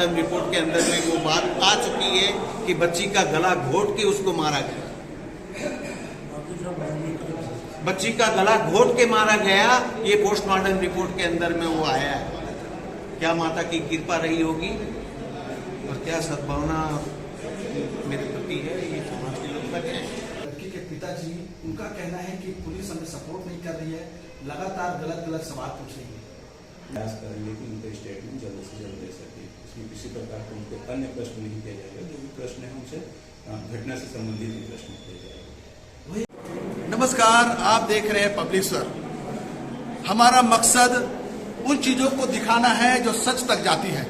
Postmortem report के अंदर में वो बात आ चुकी है कि बच्ची का गला घोट के उसको मारा गया। बच्ची का गला घोट के मारा गया, ये पोस्टमार्टम रिपोर्ट के अंदर में वो आया है। क्या माता की कृपा रही होगी और क्या सद्भावना मेरे प्रति है, ये समाज के लोग लगे हैं। लड़की के पिताजी, उनका कहना है कि पुलिस हमें सपोर्ट नहीं कर रही है, लगातार गलत गलत सवाल पूछ रही है। प्रयास करेंगे कि उनका स्टेटमेंट जल्द से जल्द दे सके। इसमें किसी प्रकार का उनको अन्य प्रश्न नहीं किया जाएगा। जो भी प्रश्न है उनसे घटना से संबंधित ही प्रश्न किया जाएगा। नमस्कार, आप देख रहे हैं पब्लिशर। हमारा मकसद उन चीजों को दिखाना है जो सच तक जाती है,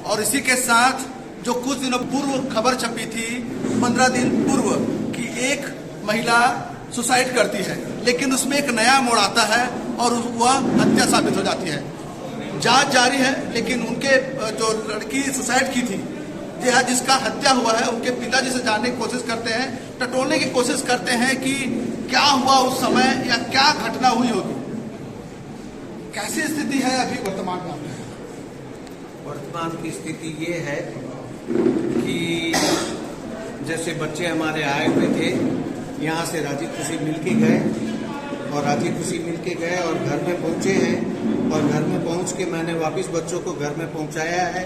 और इसी के साथ जो कुछ दिनों पूर्व खबर छपी थी, 15 दिन पूर्व, कि एक महिला सुसाइड करती है, लेकिन उसमें एक नया मोड़ आता है और वह हत्या साबित हो जाती है। जांच जारी है, लेकिन उनके जो लड़की सुसाइड की थी, जिसका हत्या हुआ है, उनके पिताजी से जानने की कोशिश करते हैं, टटोलने की कोशिश करते हैं कि क्या हुआ उस समय या क्या घटना हुई होगी। कैसी स्थिति है अभी वर्तमान में? वर्तमान की स्थिति ये है कि जैसे बच्चे हमारे आए हुए थे, यहाँ से राजी खुशी मिल के गए और राजी खुशी मिल के गए और घर में पहुँचे हैं, और घर में पहुँच के मैंने वापस बच्चों को घर में पहुँचाया है,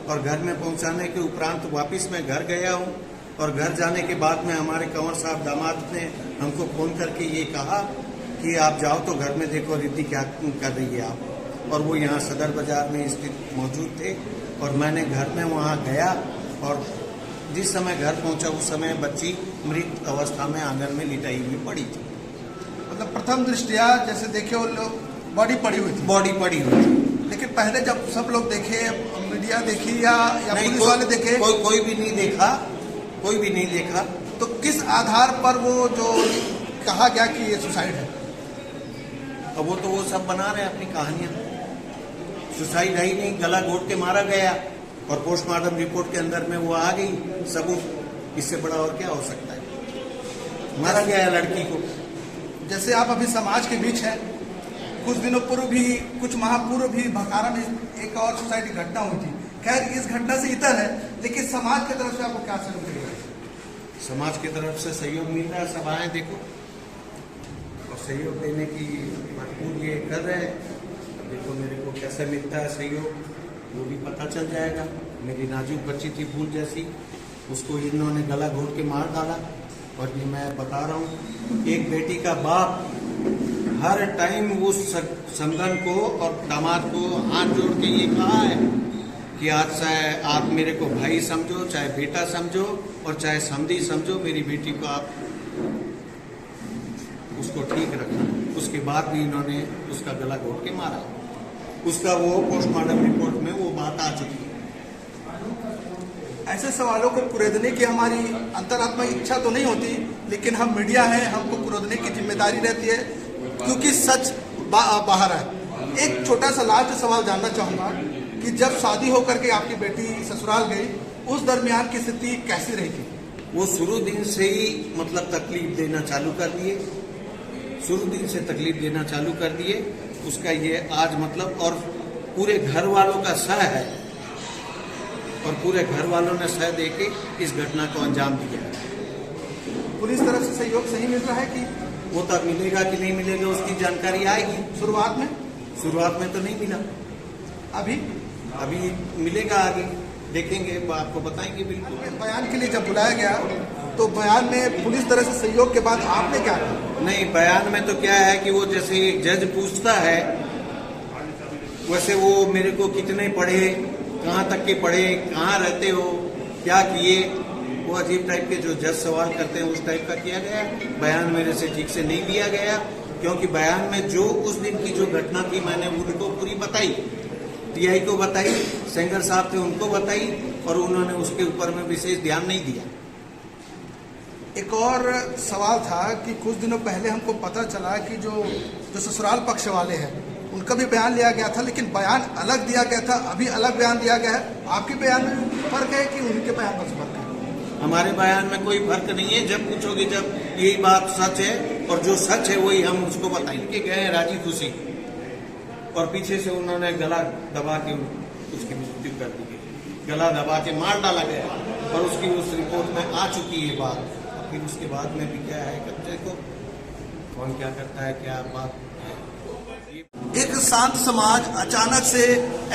और घर में पहुँचाने के उपरांत वापस मैं घर गया हूँ, और घर जाने के बाद में हमारे कंवर साहब दामाद ने हमको फोन करके ये कहा कि आप जाओ तो घर में देखो रिद्धि क्या कर रही है आप। और वो यहाँ सदर बाजार में स्थित मौजूद थे, और मैंने घर में वहाँ गया, और जिस समय घर पहुँचा उस समय बच्ची मृत अवस्था में आंगन में लिटाई हुई पड़ी थी। मतलब प्रथम दृष्टिया जैसे देखे वो लोग बॉडी पड़ी हुई थी, बॉडी पड़ी हुई थी। लेकिन पहले जब सब लोग देखे, मीडिया देखी या पुलिस वाले देखे, कोई भी नहीं देखा, कोई भी नहीं देखा। तो किस आधार पर वो जो कहा गया कि ये सुसाइड है? अब वो सब बना रहे हैं अपनी कहानियां। सुसाइड है ही नहीं, गला घोट के मारा गया, और पोस्टमार्टम रिपोर्ट के अंदर में वो आ गई सबूत। इससे बड़ा और क्या हो सकता है? मारा गया है लड़की को। जैसे आप अभी समाज के बीच हैं, कुछ दिनों पूर्व भी, कुछ माह पूर्व भी भखारा में एक और सुसाइड की घटना हुई थी। खैर, इस घटना से इतर है, लेकिन समाज की तरफ से आपको क्या सहयोग मिलेगा? समाज की तरफ से सहयोग मिल रहा है, सब आए देखो, और सहयोग देने की भरपूर ये कर रहे हैं। देखो मेरे को कैसे मिलता है सहयोग, वो भी पता चल जाएगा। मेरी नाजुक बच्ची थी फूल जैसी, उसको इन्होंने गला घोट के मार डाला। और ये मैं बता रहा हूँ, एक बेटी का बाप हर टाइम उस समधन को और दामाद को हाथ जोड़ के ये कहा है कि आज चाहे आप मेरे को भाई समझो, चाहे बेटा समझो, और चाहे समधी समझो, मेरी बेटी को आप उसको ठीक रखना। उसके बाद भी इन्होंने उसका गला घोट के मारा। उसका वो पोस्टमार्टम रिपोर्ट में वो बात आ चुकी है। ऐसे सवालों को कुरेदने की हमारी अंतरात्मा इच्छा तो नहीं होती, लेकिन हम मीडिया है, हमको कुरेदने की जिम्मेदारी रहती है, क्योंकि सच बाहर है। एक छोटा सा लास्ट सवाल जानना चाहूंगा कि जब शादी होकर के आपकी बेटी ससुराल गई, उस दरमियान की स्थिति कैसी रही थी? वो शुरू दिन से ही मतलब तकलीफ देना चालू कर दिए, शुरू दिन से तकलीफ देना चालू कर दिए। उसका ये आज मतलब, और पूरे घर वालों का सह है, और पूरे घर वालों ने सह दे के इस घटना को अंजाम दिया। पुलिस तरफ से सहयोग सही मिल रहा है कि? वो तब मिलेगा कि नहीं मिलेगा उसकी जानकारी आएगी। शुरुआत में तो नहीं मिला, अभी मिलेगा, आगे देखेंगे, आपको बताएंगे। बिल्कुल। बयान के लिए जब बुलाया गया, तो बयान में पुलिस तरह से सहयोग के बाद आपने क्या कहा? नहीं, बयान में तो क्या है कि वो जैसे एक जज पूछता है, वैसे वो मेरे को कितने पढ़े, कहाँ तक के पढ़े, कहाँ रहते हो, क्या किए, वो अजीब टाइप के जो जज सवाल करते हैं उस टाइप का किया गया। बयान मेरे से ठीक से नहीं दिया गया, क्योंकि बयान में जो उस दिन की जो घटना थी मैंने उनको पूरी बताई, टीआई को बताई, सेंगर साहब थे उनको बताई, और उन्होंने उसके ऊपर में विशेष ध्यान नहीं दिया। एक और सवाल था कि कुछ दिनों पहले हमको पता चला कि जो ससुराल पक्ष वाले हैं, उनका भी बयान लिया गया था, लेकिन बयान अलग दिया गया था, अभी अलग बयान दिया गया है। आपके बयान में फर्क है कि उनके बयान में फर्क है? हमारे बयान में कोई फर्क नहीं है। जब पूछोगे, जब यही बात सच है, और जो सच है वही हम उसको बताएंगे। गए राजी खुशी, और पीछे से उन्होंने गला दबा के उसकी मृत्यु कर दी गई। गला दबा के मार डाला गया और उसकी उस रिपोर्ट में आ चुकी है बात। फिर उसके बाद में भी क्या है कि देखो कौन क्या करता है, क्या बात है। एक शांत समाज अचानक से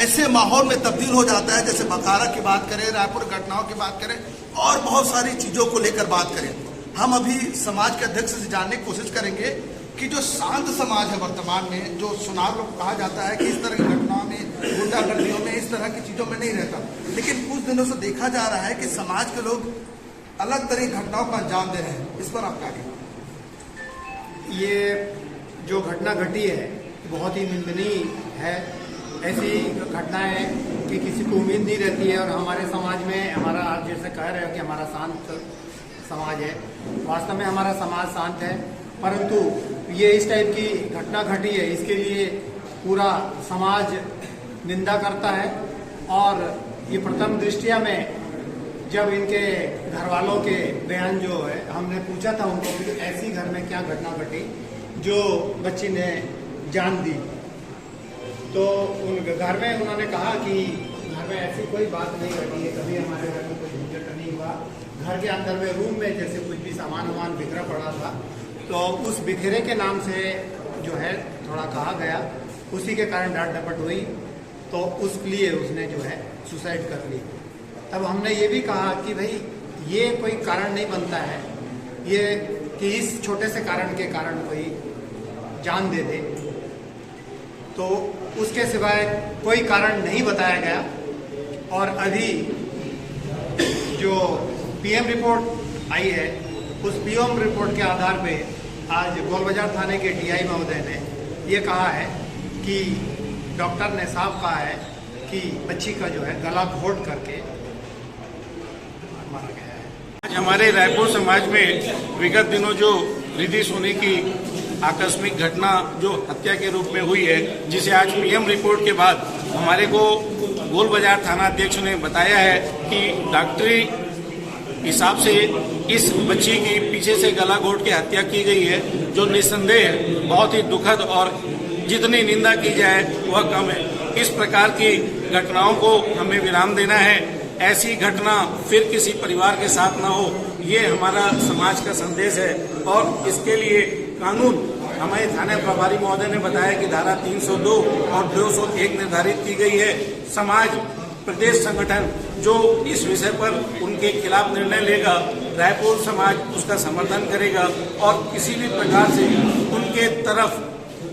ऐसे माहौल में तब्दील हो जाता है, जैसे बखारा की बात करें, रायपुर घटनाओं की बात करें और बहुत सारी चीजों को लेकर बात करें। हम अभी समाज के अध्यक्ष से जानने की कोशिश करेंगे कि जो शांत समाज है वर्तमान में, जो सुनार लोग कहा जाता है कि इस तरह की घटनाओं में, गुंडागर्दियों में, इस तरह की चीजों में नहीं रहता, लेकिन कुछ दिनों से देखा जा रहा है कि समाज के लोग अलग तरह की घटनाओं को अंजाम दे रहे हैं। इस पर आप क्या कहेंगे? ये जो घटना घटी है बहुत ही निंदनीय है। ऐसी घटनाएं कि किसी को उम्मीद नहीं रहती है और हमारे समाज में, हमारा आप जैसे कह रहे हो कि हमारा शांत समाज है, वास्तव में हमारा समाज शांत है, परंतु ये इस टाइप की घटना घटी है, इसके लिए पूरा समाज निंदा करता है। और ये प्रथम दृष्टिया में जब इनके घर वालों के बयान जो है, हमने पूछा था उनको कि ऐसी घर में क्या घटना घटी जो बच्ची ने जान दी, तो उन घर में उन्होंने कहा कि घर में ऐसी कोई बात नहीं घटी है, कभी हमारे घर में कोई झंझट नहीं हुआ। घर के अंदर में रूम में जैसे कुछ भी सामान वामान बिखरा पड़ा था, तो उस बिखरे के नाम से जो है थोड़ा कहा गया, उसी के कारण डांट डपट हुई, तो उस लिए उसने जो है सुसाइड कर ली। तब हमने ये भी कहा कि भाई ये कोई कारण नहीं बनता है ये कि इस छोटे से कारण के कारण कोई जान दे दे, तो उसके सिवाय कोई कारण नहीं बताया गया। और अभी जो पीएम रिपोर्ट आई है, उस पीएम रिपोर्ट के आधार पे आज गोलबाजार थाने के डीआई महोदय ने ये कहा है कि डॉक्टर ने साफ कहा है कि बच्ची का जो है गला घोट करके मारा गया है। आज हमारे रायपुर समाज में विगत दिनों जो रिद्धि सोनी की आकस्मिक घटना जो हत्या के रूप में हुई है, जिसे आज पीएम रिपोर्ट के बाद हमारे को गोलबाजार थाना अध्यक्ष ने बताया है कि डॉक्टरी हिसाब से इस बच्ची की पीछे से गला घोट के हत्या की गई है, जो निस्संदेह बहुत ही दुखद और जितनी निंदा की जाए वह कम है। इस प्रकार की घटनाओं को हमें विराम देना है, ऐसी घटना फिर किसी परिवार के साथ ना हो, ये हमारा समाज का संदेश है। और इसके लिए कानून हमारे थाना प्रभारी महोदय ने बताया कि धारा 302 और 201 निर्धारित की गई है। समाज, प्रदेश संगठन जो इस विषय पर उनके खिलाफ निर्णय लेगा, रायपुर समाज उसका समर्थन करेगा और किसी भी प्रकार से उनके तरफ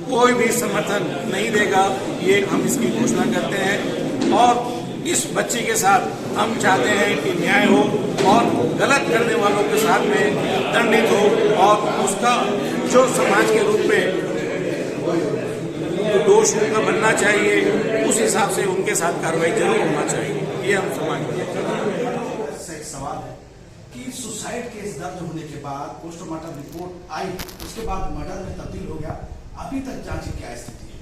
कोई भी समर्थन नहीं देगा, ये हम इसकी घोषणा करते हैं। और इस बच्ची के साथ हम चाहते हैं कि न्याय हो और गलत करने वालों के साथ में दंडित हो और उसका जो समाज के रूप में दोष उनका बनना चाहिए, उस हिसाब से उनके साथ कार्रवाई जरूर होना चाहिए, ये हम समाज में। एक सवाल है कि सुसाइड केस दर्ज होने के बाद पोस्टमार्टम रिपोर्ट आई, उसके बाद मर्डर में तब्दील हो गया, अभी तक जांच की क्या स्थिति है?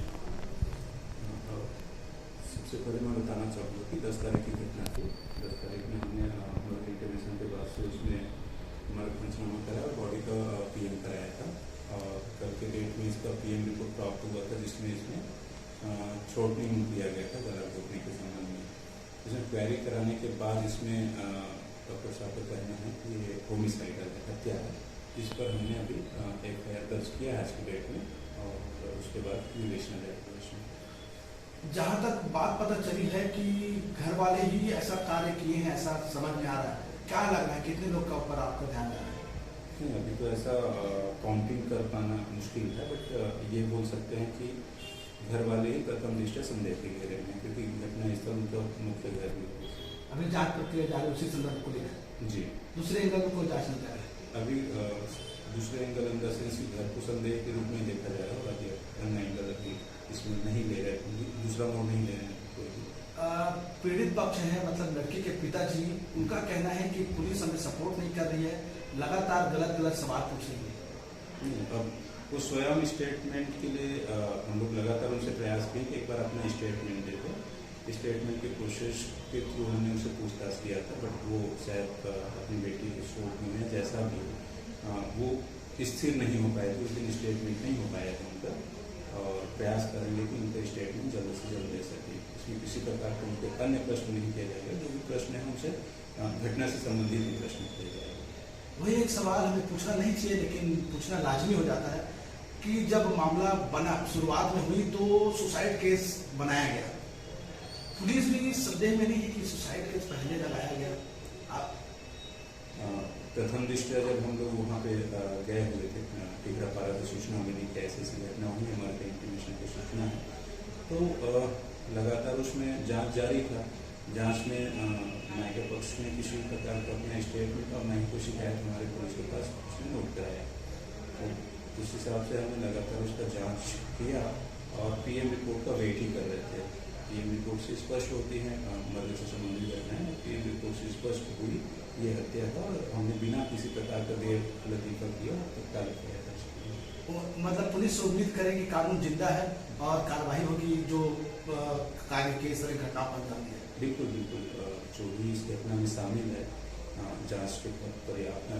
सबसे पहले मैं बताना चाहूँगा कि 10 तारीख की घटना थी। 10 तारीख में हमने हमारे इंटरवेंशन के बाद से उसमें हमारा पंचनामा कराया और बॉडी का पीएम कराया था। और कल के डेट में इसका पीएम रिपोर्ट प्राप्त हुआ था, जिसमें इसमें छॉटनिंग दिया गया था गला घोटने के संबंध में। इसमें क्वेरी कराने के बाद इसमें डॉक्टर साहब का कहना है कि ये होमिसाइडल हत्या है, जिस पर हमने अभी FIR दर्ज किया है आज की डेट में और उसके बाद विवेचना जारी। जहां तक बात पता चली है कि घर वाले ही ऐसा कार्य किए हैं, ऐसा समझ में आ रहा है, क्या लग रहा है कितने लोग का ऊपर आपका ध्यान जा रहा है? नहीं, अभी तो ऐसा काउंटिंग कर पाना मुश्किल है, बट ये बोल सकते हैं कि घर वाले ही प्रथम दृष्टया संदेह के घेरे में, क्योंकि घटना स्थल उनका मुख्य घर भी है। अभी जांच प्रक्रिया जारी उसी संदर्भ को लेकर जी। दूसरे एंगल को जांच नहीं कर रहे अभी दूसरे एंगल इन द सेंस घर को संदेह के रूप में देखा जा रहा है और अन्य एंगल अभी इसमें नहीं ले रहे, दूसरा मोड़ नहीं ले रहे हैं कोई भी। पीड़ित पक्ष है, मतलब लड़के के पिताजी, उनका कहना है कि पुलिस हमें सपोर्ट नहीं कर रही है, लगातार गलत गलत सवाल पूछ रही है। अब वो स्वयं स्टेटमेंट के लिए हम लोग लगातार उनसे प्रयास किए कि एक बार अपना स्टेटमेंट दे दो। स्टेटमेंट की कोशिश के थ्रू हमने उनसे पूछताछ किया था, बट वो शायद अपनी बेटी के शोक में जैसा भी वो स्थिर नहीं हो पाए थे, उस दिन स्टेटमेंट नहीं हो पाया था उनका। और प्रयास करेंगे कि उनका स्टेटमेंट जल्द से जल्द दे सके। इसमें किसी प्रकार का उनके अन्य प्रश्न नहीं किया जाएगा, जो भी प्रश्न है उनसे घटना से संबंधित ही प्रश्न किया जाएगा। वही एक सवाल हमें पूछना नहीं चाहिए लेकिन पूछना लाजमी हो जाता है कि जब मामला बना शुरुआत में हुई तो सुसाइड केस बनाया गया, पुलिस भी संदेह में नहीं है कि सुसाइड केस पहले लगाया गया। आप प्रथम दृष्टया जब हम लोग वहाँ पे गए हुए थे, टिकरापारा की सूचना मिली कि ऐसी ऐसी घटना हुई, हमारे इंटीमेशन की सूचना है, तो लगातार उसमें जांच जारी था। जांच में न के पक्ष में किसी प्रकार का अपना स्टेटमेंट और न ही कोई शिकायत हमारे पुलिस के पास उसने नोट कराया। तो उस हिसाब से हमने लगातार उसका जांच किया और पीएम रिपोर्ट का वेट ही कर रहे थे। पीएम रिपोर्ट से स्पष्ट होती है मर्डर से संबंधित घटनाएं, पीएम रिपोर्ट से स्पष्ट हुई ये हत्या था और हमने बिना किसी प्रकार का देर लतीफा किया और तत्काल किया था। मतलब पुलिस उम्मीद करेगी कानून जिंदा है और कार्रवाई होगी जो कार्य के इस तरह घटना पर करती है। बिल्कुल बिल्कुल, जो भी इस घटना में शामिल है जांच के पर्याप्त